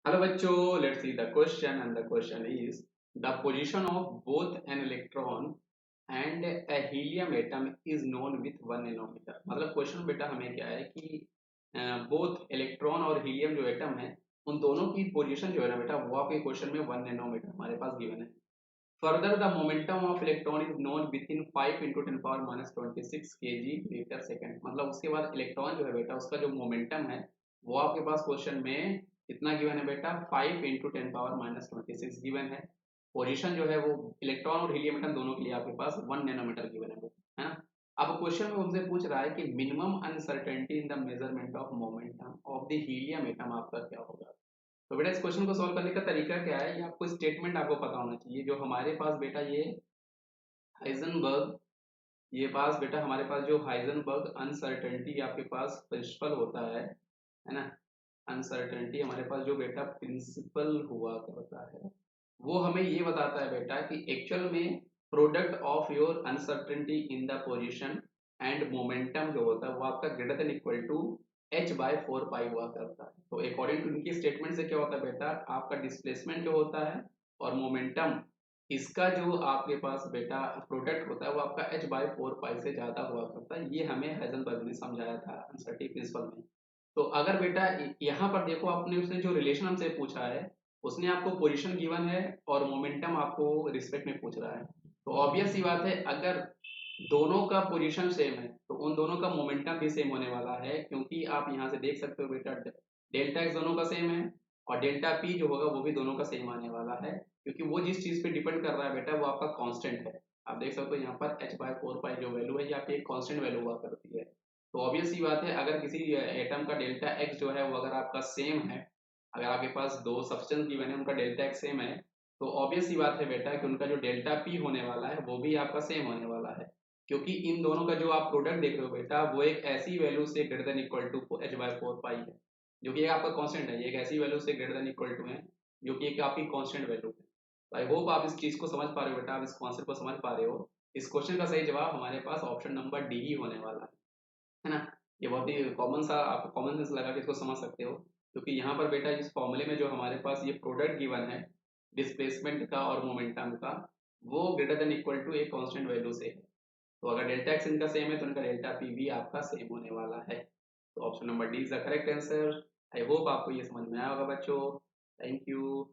Hello बच्चों, let's see the question and the question is the position of both an electron and a helium atom is known with 1 nanometer। मतलब question बेटा हमें क्या है कि both electron और helium जो एटम है उन दोनों की पोजीशन जो है ना बेटा वो आपके क्वेश्चन में 1 नैनोमीटर हमारे पास गिवन है। Further the momentum of electron is known within 5 into 10 power -26 kg metre second. मतलब उसके बाद इलेक्ट्रॉन जो है बेटा उसका जो मोमेंटम है वो आपके पास क्वेश्चन में कितना गिवन है बेटा 5 इंटू 10 पावर -26 गिवन है। पोजीशन जो है वो इलेक्ट्रॉन और हीलियम एटम दोनों के लिए आपके पास 1 नैनोमीटर गिवन है ना। अब क्वेश्चन में उनसे पूछ रहा है कि minimum uncertainty in the measurement of momentum of the helium atom आपका क्या होगा। तो बेटा इस क्वेश्चन को सॉल्व करने का तरीका क्या है, ये आपको स्टेटमेंट आपको पता होना चाहिए। जो हमारे पास बेटा ये हाइजेनबर्ग, ये पास बेटा हमारे पास जो हाइजेनबर्ग अनसर्टेनिटी आपके पास प्रिंसिपल होता है ना। अनसर्टेनिटी हमारे पास जो बेटा प्रिंसिपल हुआ करता है वो हमें ये बताता है बेटा कि एक्चुअल में product of your uncertainty in the position and momentum जो होता है वो आपका greater than equal to h/4 pi हुआ करता है। तो अकॉर्डिंग टू इनकी स्टेटमेंट से क्या होता है बेटा, आपका डिस्प्लेसमेंट जो होता है और मोमेंटम, इसका जो आपके पास बेटा प्रोडक्ट होता है वो आपका h/4 पाई से ज्यादा हुआ करता है। ये हमें हाइजेनबर्ग ने समझाया था अनसर्टेनिटी प्रिंसिपल में। तो अगर बेटा यहाँ पर देखो आपने उसने जो रिलेशन हमसे पूछा है उसने आपको पोजीशन गिवन है और मोमेंटम आपको रिस्पेक्ट में पूछ रहा है। तो ऑब्वियस सी बात है अगर दोनों का पोजीशन सेम है तो उन दोनों का मोमेंटम भी सेम होने वाला है, क्योंकि आप यहाँ से देख सकते हो बेटा डेल्टा एक्स दोनों का सेम है और डेल्टा पी जो होगा वो भी दोनों का सेम आने वाला है, क्योंकि वो जिस चीज पे डिपेंड कर रहा है बेटा वो आपका कांस्टेंट है। आप देख सकते हो यहाँ पर h/4 पाई जो वैल्यू है ये आपकी एक कांस्टेंट वैल्यू हुआ करती है। तो ऑब्वियस सी बात है अगर किसी एटम का डेल्टा एक्स जो है वो अगर आपका सेम है, अगर आपके पास दो सब्सटेंस गिवन है उनका डेल्टा एक्स सेम है, तो ऑब्वियस सी बात है बेटा कि उनका जो डेल्टा पी होने वाला है वो भी आपका सेम होने वाला है। क्योंकि इन दोनों का जो आप प्रोडक्ट देख रहे हो बेटा वो एक ऐसी वैल्यू से greater than equal to h/4 pi है जो कि एक आपका कांस्टेंट है। ये एक ऐसी वैल्यू से ग्रेटर देन इक्वल टू है जो कि एक आपकी कांस्टेंट वैल्यू है। तो आई होप आप इस चीज को समझ पा रहे हो बेटा, आप इस कॉन्सेप्ट को समझ पा रहे हो। इस क्वेश्चन का सही जवाब हमारे पास ऑप्शन नंबर डी ही होने वाला है ना। ये बहुत ही कॉमन सा आपको कॉमन सेंस लगा के इसको समझ सकते हो, क्योंकि यहाँ पर बेटा इस फॉर्मूले में जो हमारे पास ये प्रोडक्ट गिवन है डिस्प्लेसमेंट का और मोमेंटम का, वो ग्रेटर देन इक्वल टू एक कांस्टेंट वैल्यू से है। तो अगर डेल्टा एक्स इनका सेम है तो इनका डेल्टा पी भी आपका सेम होने वाला है। तो option number D is the correct answer. I hope आपको ये समझ में आया होगा बच्चों। Thank you.